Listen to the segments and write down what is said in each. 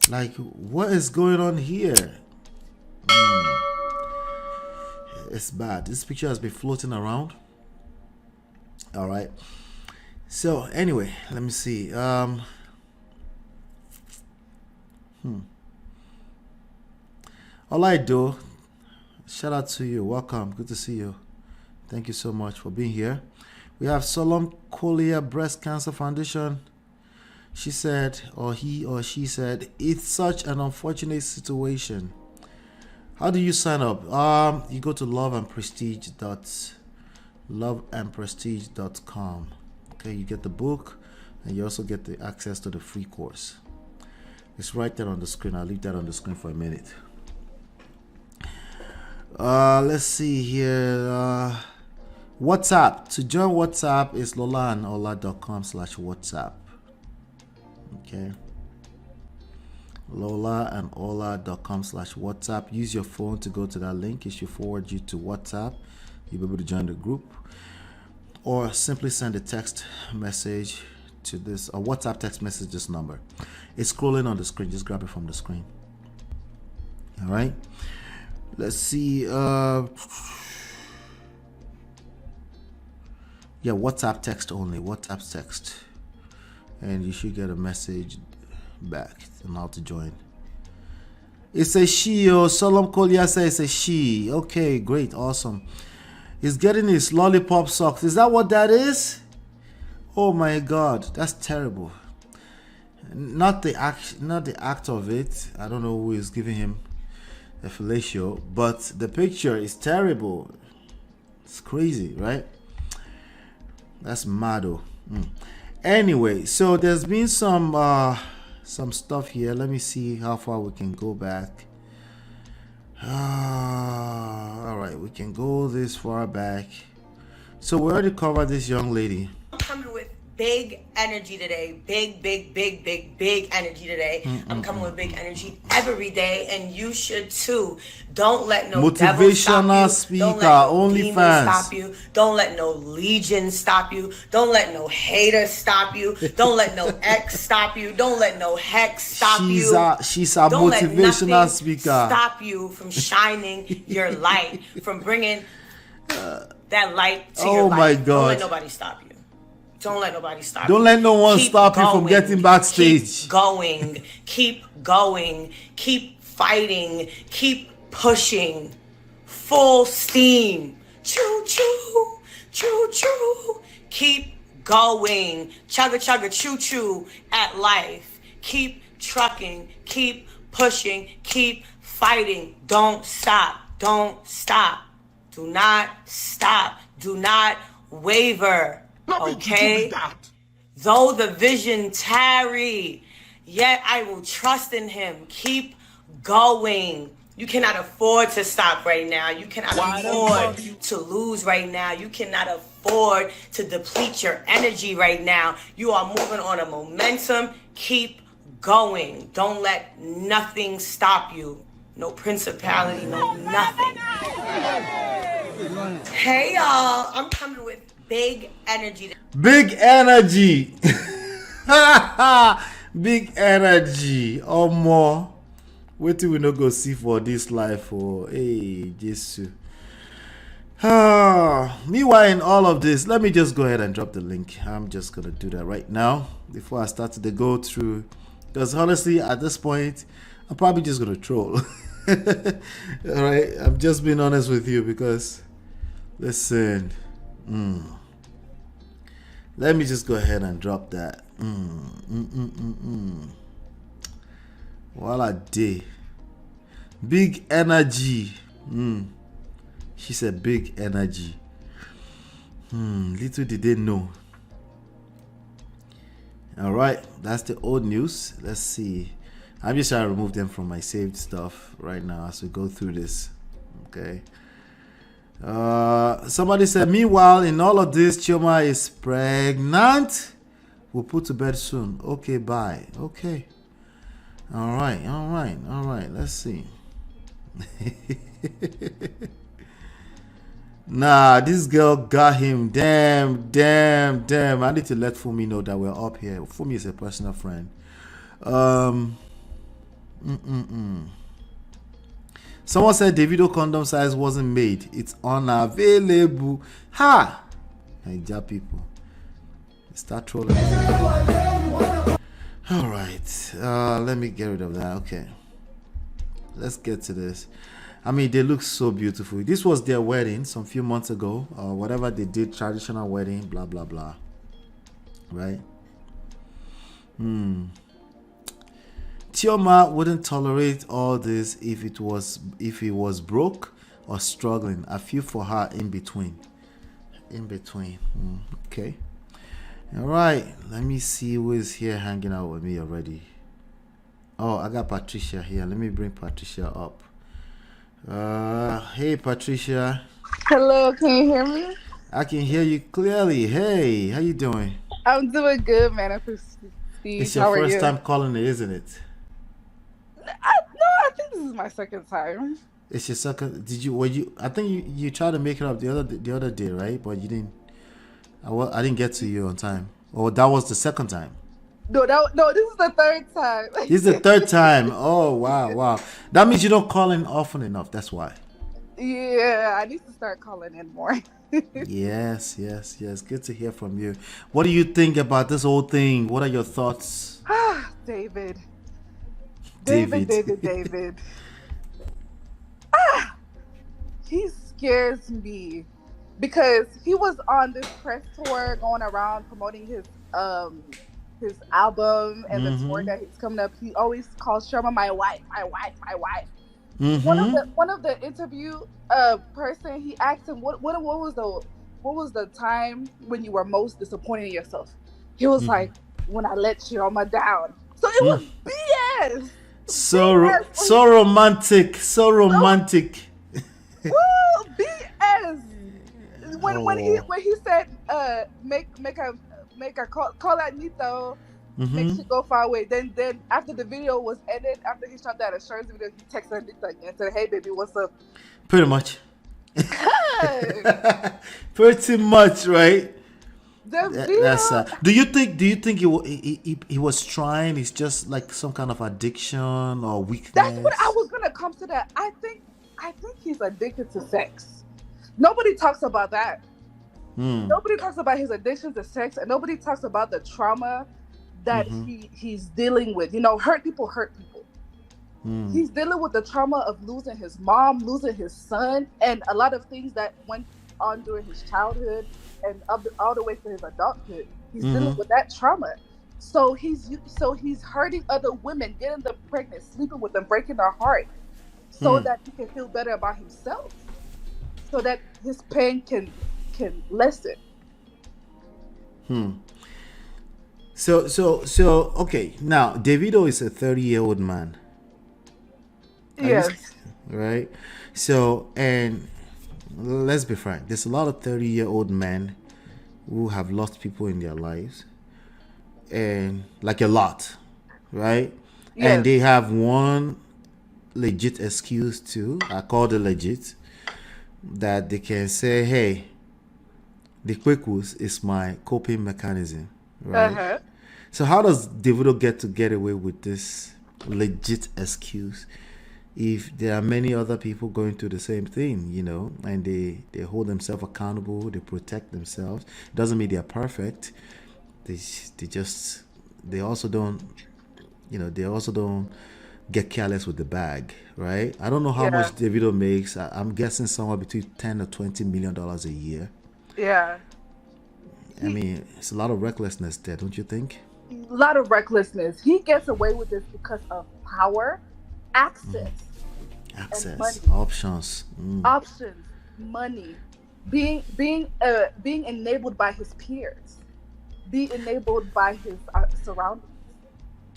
Like, what is going on here? It's bad. This picture has been floating around. All right. So anyway, let me see. All right, though. Shout out to you. Welcome. Good to see you. Thank you so much for being here. We have Solom Collier Breast Cancer Foundation. She said, or he or she said, it's such an unfortunate situation. How do you sign up? You go to loveandprestige.com. Okay, you get the book, and you also get the access to the free course. It's right there on the screen. I'll leave that on the screen for a minute. Let's see here. WhatsApp. To join WhatsApp is lolaandola.com/WhatsApp. Okay. lolaandola.com/WhatsApp. Use your phone to go to that link. It should forward you to WhatsApp. You'll be able to join the group. Or simply send a text message to this, a WhatsApp text message, this number. It's scrolling on the screen. Just grab it from the screen. All right. Let's see. Yeah, WhatsApp text only. WhatsApp text. And you should get a message back on how to join. It's a she. Solom Collier says it's a she. Okay, great, awesome. He's getting his lollipop socks. Is that what that is? Oh my God, that's terrible. Not the act of it. I don't know who is giving him a fellatio, but the picture is terrible. It's crazy, right? That's mado. Anyway, so there's been some stuff here. Let me see how far we can go back. All right, we can go this far back. So we already covered this young lady. I'm coming with big energy today. Big energy today. I'm coming with big energy every day, and you should too. Don't let no motivational speaker, don't let no OnlyFans stop you. Don't let no legion stop you. Don't let no hater stop you. Don't let no ex stop you. Don't let no hex stop you. She's a don't motivational let speaker. Stop you from shining your light, from bringing that light to your life. Oh my God! Don't let nobody stop you. Don't let nobody stop you. Don't let no one Keep stop you going. from getting backstage. Keep going. Keep going. Keep fighting. Keep pushing. Full steam. Choo choo. Choo choo. Keep going. Chugga chugga choo choo at life. Keep trucking. Keep pushing. Keep fighting. Don't stop. Don't stop. Do not stop. Do not waver. Okay? Though the vision tarry, yet I will trust in him. Keep going. You cannot afford to stop right now. You cannot afford to lose right now. You cannot afford to deplete your energy right now. You are moving on a momentum. Keep going. Don't let nothing stop you. No principality, no nothing. Hey y'all, I'm coming with big energy. Big energy. Big energy. Or more. Wait till we no go see for this life. Oh, hey, Jesus. Meanwhile, in all of this, let me just go ahead and drop the link. I'm just going to do that right now before I start to go through. Because honestly, at this point, I'm probably just going to troll. All right, I'm just being honest with you because, listen, let me just go ahead and drop that. While I did, big energy. She said big energy. Little did they know. All right, that's the old news. Let's see. I'm just trying to remove them from my saved stuff right now as we go through this. Okay. Somebody said, meanwhile, in all of this, Chioma is pregnant. We'll put to bed soon. Okay, bye. Okay. All right. Let's see. Nah, this girl got him. Damn. I need to let Fumi know that we're up here. Fumi is a personal friend. Someone said Davido condom size wasn't made. It's unavailable. Ha! Nigeria people. Start trolling. Alright. Let me get rid of that. Okay. Let's get to this. I mean, they look so beautiful. This was their wedding some few months ago. Or whatever they did, traditional wedding, blah, blah, blah. Right? Chioma wouldn't tolerate all this if he was broke or struggling. I feel for her in between. Okay. All right. Let me see who is here hanging out with me already. Oh, I got Patricia here. Let me bring Patricia up. Hey, Patricia. Hello, can you hear me? I can hear you clearly. Hey, how you doing? I'm doing good, man. I Steve. It's your first time calling it, isn't it? I think this is my second time. It's your second. I think you tried to make it up the other day, right? But you didn't. I didn't get to you on time. Oh, that was the second time. No, this is the third time. This is the third time. Oh, wow. That means you don't call in often enough. That's why. Yeah, I need to start calling in more. Yes. Good to hear from you. What do you think about this whole thing? What are your thoughts? David. He scares me because he was on this press tour going around promoting his album and the tour that he's coming up. He always calls Sherma my wife. One of the interview person, he asked him what was the time when you were most disappointed in yourself? He was like, when I let Sherma down. So it was BS. So romantic. Woo, BS. When he said make a call that Nito, make she go far away. Then after the video was ended, after he shot that assurance video, he texted Nito again and said, "Hey baby, what's up?" Pretty much. Pretty much, right? That's do you think he was trying? It's just like some kind of addiction or weakness? That's what I was gonna come to. That I think he's addicted to sex. Nobody talks about that. Nobody talks about his addiction to sex, and nobody talks about the trauma that he's dealing with. Hurt people. He's dealing with the trauma of losing his mom, losing his son, and a lot of things that went on during his childhood and all the way to his adulthood. He's dealing with that trauma. So he's hurting other women, getting them pregnant, sleeping with them, breaking their heart, so that he can feel better about himself, so that his pain can lessen. So okay. Now Davido is a 30-year-old man. Yes. Right. So, and let's be frank, there's a lot of 30-year-old men who have lost people in their lives, and like a lot, right? Yes. And they have one legit excuse too. I call it legit, that they can say, "Hey, the quickness is my coping mechanism," right? So how does Davido get away with this legit excuse if there are many other people going through the same thing, and they hold themselves accountable, they protect themselves? Doesn't mean they're perfect. They also don't get careless with the bag, right? I don't know how much Davido makes. I'm guessing somewhere between $10 or $20 million a year. Yeah. I mean, it's a lot of recklessness there, don't you think? A lot of recklessness. He gets away with this because of power, access, options, money, being enabled by his peers, being enabled by his surroundings.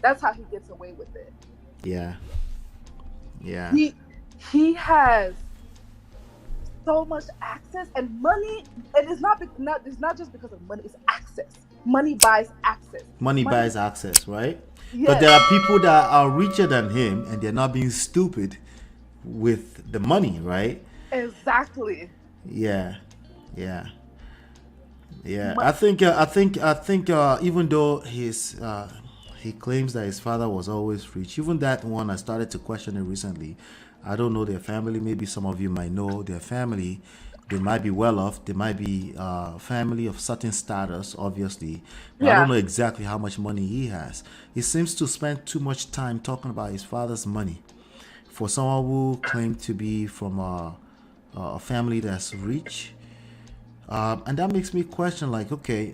That's how he gets away with it. Yeah. He has so much access and money, and it's not just because of money. It's access. Money buys access. Money buys access, right? Yes. But there are people that are richer than him, and they're not being stupid with the money, right? Exactly. Yeah. I think even though he claims that his father was always rich. Even that one, I started to question it recently. I don't know their family. Maybe some of you might know their family. They might be well off. They might be family of certain status, obviously. But I don't Yeah. know exactly how much money he has. He seems to spend too much time talking about his father's money. For someone who claimed to be from a family that's rich, and that makes me question, like, okay,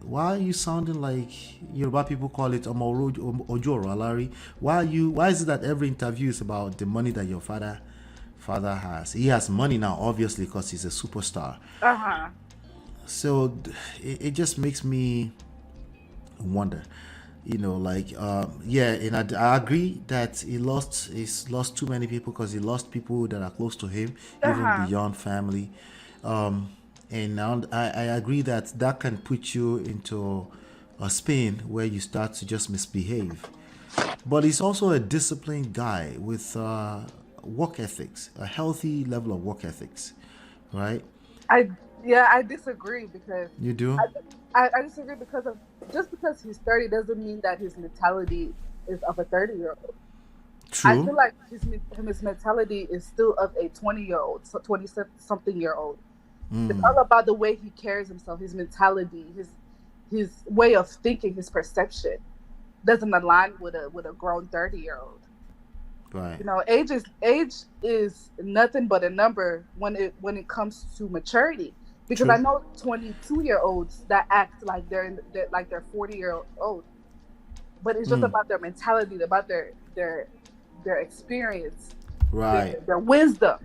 why are you sounding like Yoruba people call it ojoro alari? Why is it that every interview is about the money that your father has? He has money now, obviously, because he's a superstar. Uh-huh. So it just makes me wonder, like, yeah, and I agree that he's lost too many people, because he lost people that are close to him, even Uh-huh. beyond family. And now I agree that can put you into a spin where you start to just misbehave. But he's also a disciplined guy with work ethics, a healthy level of work ethics, right? I yeah, I disagree because You do? I, I disagree because of just because he's 30 doesn't mean that his mentality is of a 30-year-old. I True. feel like his mentality is still of a 20-year-old, so 20 something year old. It's all about the way he carries himself, his mentality, his way of thinking, his perception doesn't align with a grown 30-year-old. Right. Age is nothing but a number when it comes to maturity. Because I True. know 22-year-olds that act like they're 40-year-old, but it's just about their mentality, about their experience, Right. their wisdom.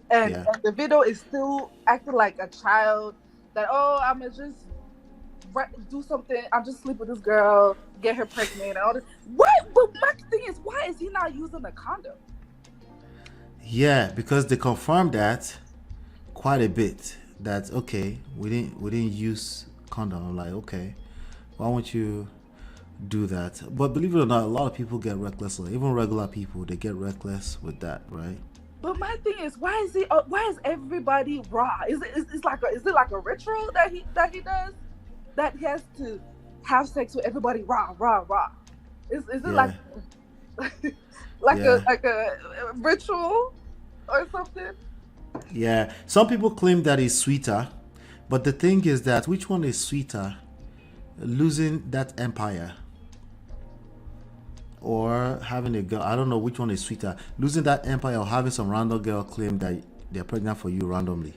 And Yeah. Davido is still acting like a child that, oh, I'm gonna just do something. I'm just sleep with this girl, get her pregnant, and all this. What? But my thing is, why is he not using a condom? Yeah, because they confirmed that quite a bit. That, okay, we didn't use condom. I'm like, okay, why won't you do that? But believe it or not, a lot of people get reckless. Like, even regular people, they get reckless with that, right? But my thing is, why is he? Why is everybody raw? Is it like a ritual that he does, that he has to have sex with everybody raw, raw, raw? Is it like Yeah. like a Yeah. like a ritual or something? Yeah. Some people claim that it's sweeter, but the thing is that which one is sweeter? Losing that empire or having a girl? I don't know which one is sweeter. Losing that empire or having some random girl claim that they're pregnant for you randomly.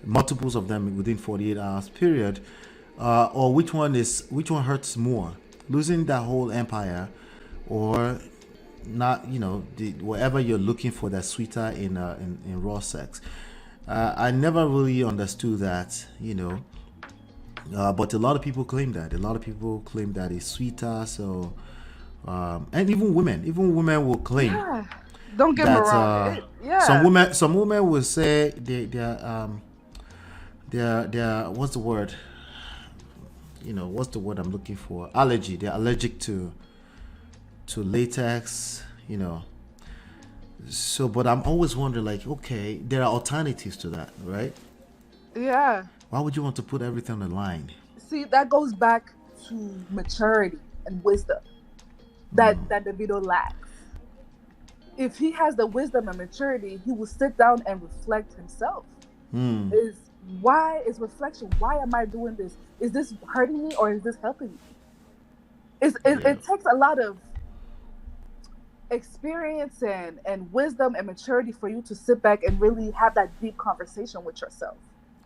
Multiples of them within 48 hours period. Or which one hurts more? Losing that whole empire or not, whatever you're looking for that's sweeter in raw sex. I never really understood that, but a lot of people claim that. A lot of people claim that it's sweeter. So, and even women will claim Yeah. Don't get me that. wrong. Some Yeah. women will say they're what's the word? What's the word I'm looking for? Allergy. They're allergic to latex. So, but I'm always wondering, like, okay, there are alternatives to that, right? Yeah. Why would you want to put everything on the line? See, that goes back to maturity and wisdom that Davido lacks. If he has the wisdom and maturity, he will sit down and reflect himself. Is Why is reflection? Why am I doing this? Is this hurting me or is this helping me? Yeah. It takes a lot of experience and wisdom and maturity for you to sit back and really have that deep conversation with yourself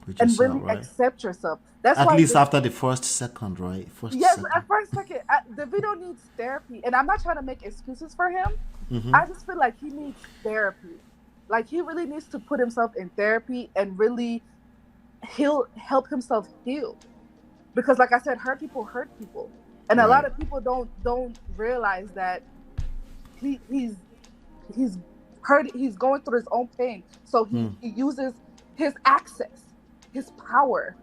With and yourself, really right? accept yourself. That's At why least after the first second, right? First yes, second. at first second, the video needs therapy, and I'm not trying to make excuses for him. I just feel like he needs therapy. Like he really needs to put himself in therapy and really help himself heal. Because, like I said, hurt people, and a lot Right. of people don't realize that he's he's hurt. He's going through his own pain, so he uses his access, his power,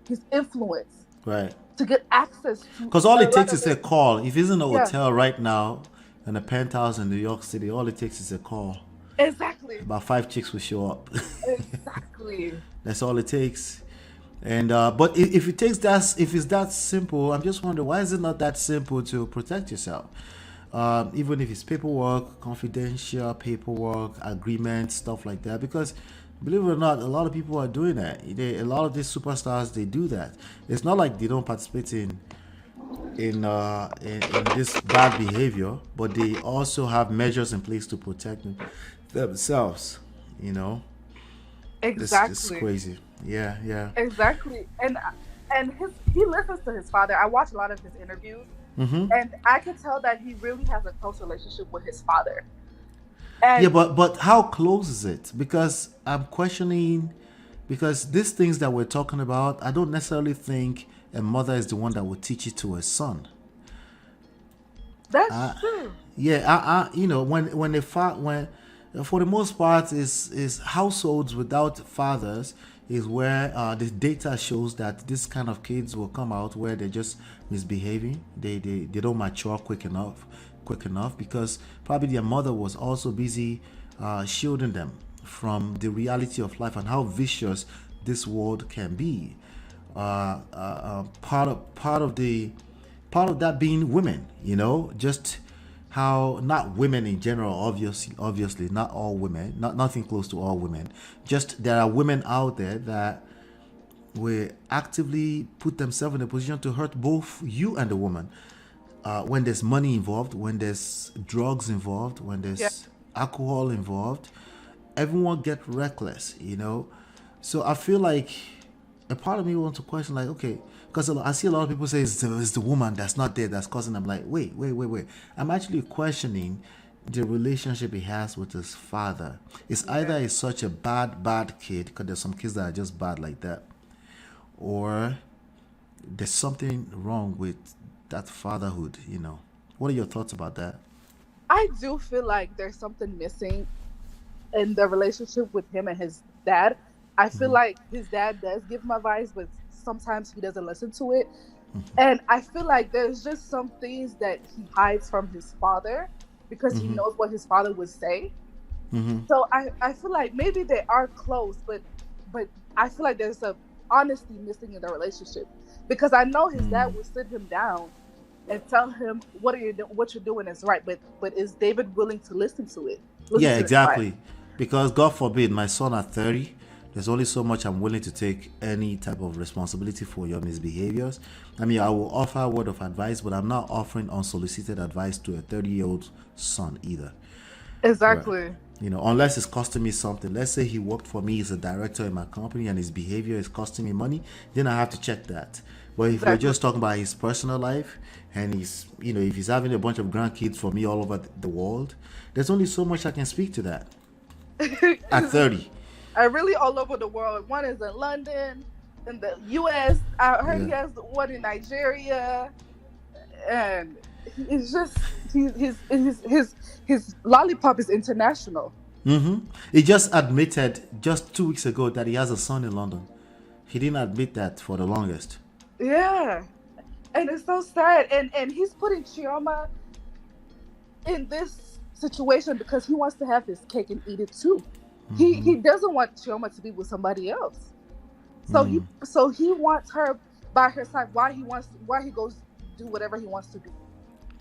his influence Right. to get access to Because all a it lot takes of is a women. call. If he's in a Yeah, hotel right now in a penthouse in New York City, all it takes is a call. exactly, About 5 chicks will show up. exactly. That's all it takes. And but if it takes that, if it's that simple, I'm just wondering why is it not that simple to protect yourself? Even if it's paperwork, confidential paperwork, agreements, stuff like that. Because believe it or not, a lot of people are doing that. A lot of these superstars, they do that. It's not like they don't participate in this bad behavior, but they also have measures in place to protect themselves. You know, this is Exactly. crazy. Yeah, yeah. Exactly. And he listens to his father. I watch a lot of his interviews, and I can tell that he really has a close relationship with his father. Yeah, And but how close is it? Because I'm questioning, because these things that we're talking about, I don't necessarily think a mother is the one that would teach it to a son. that's true. Yeah, you know, when they when for the most part is households without fathers is where the data shows that this kind of kids will come out where they're just misbehaving. They don't mature quick enough because probably their mother was also busy shielding them from the reality of life and how vicious this world can be. Part of that being women, you know, just how not women in general, obviously not all women, not nothing close to all women, just there are women out there that will actively put themselves in a position to hurt both you and the woman, when there's money involved, when there's drugs involved, when Yeah. there's alcohol involved, everyone get reckless, you know. So I feel like a part of me wants to question, like, okay, because I see a lot of people say it's the woman that's not there that's causing. I'm like, wait. I'm actually questioning the relationship he has with his father. It's either Yeah. he's such a bad kid, because there's some kids that are just bad like that, or there's something wrong with that fatherhood, you know. What are your thoughts about that? I do feel like there's something missing in the relationship with him and his dad. I feel like his dad does give him advice, but sometimes he doesn't listen to it. And I feel like there's just some things that he hides from his father because he knows what his father would say. So I feel like maybe they are close, but I feel like there's a honesty missing in the relationship because I know his dad would sit him down and tell him what you're doing is right, but is David willing to listen to it? Listen Yeah, to his advice. exactly. Because God forbid, my son at 30, there's only so much I'm willing to take any type of responsibility for your misbehaviors. I mean, I will offer a word of advice, but I'm not offering unsolicited advice to a 30-year-old son either. Right. Exactly. You know, unless it's costing me something. Let's say he worked for me as a director in my company and his behavior is costing me money, then I have to check that. But if we're Exactly. just talking about his personal life and he's, you know, if he's having a bunch of grandkids for me all over the world, there's only so much I can speak to that at 30. I really all over the world. One is in London, in the US. I heard Yeah. he has one in Nigeria, and it's just his lollipop is international. He just admitted just 2 weeks ago that he has a son in London. He didn't admit that for the longest. Yeah, and it's so sad. And he's putting Chioma in this situation because he wants to have his cake and eat it too. He doesn't want Chioma to be with somebody else. So he wants her by her side. Why he goes do whatever he wants to do.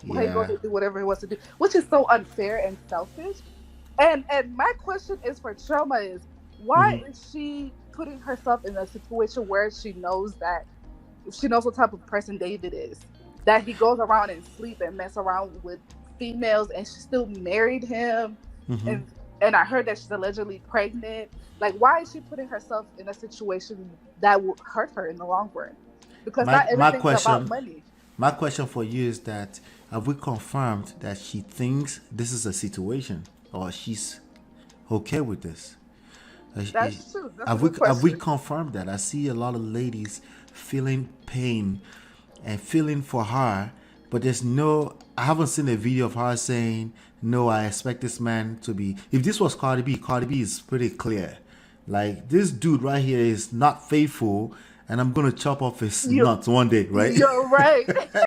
Why he goes Yeah. to do whatever he wants to do, which is so unfair and selfish. And my question is for Chioma is why is she putting herself in a situation where she knows what type of person David is, that he goes around and sleep and mess around with females, and she still married him, and and I heard that she's allegedly pregnant. Like, why is she putting herself in a situation that will hurt her in the long run? Because My not my everything's about question money. my question for you is that have we confirmed that she thinks this is a situation or she's okay with this? That's true. That's a Have we good have we question. confirmed that? I see a lot of ladies feeling pain and feeling for her, but there's no. I haven't seen a video of her saying, "No, I expect this man to be." If this was Cardi B, Cardi B is pretty clear. Like this dude right here is not faithful, and I'm gonna chop off his You nuts one day, right? you're right.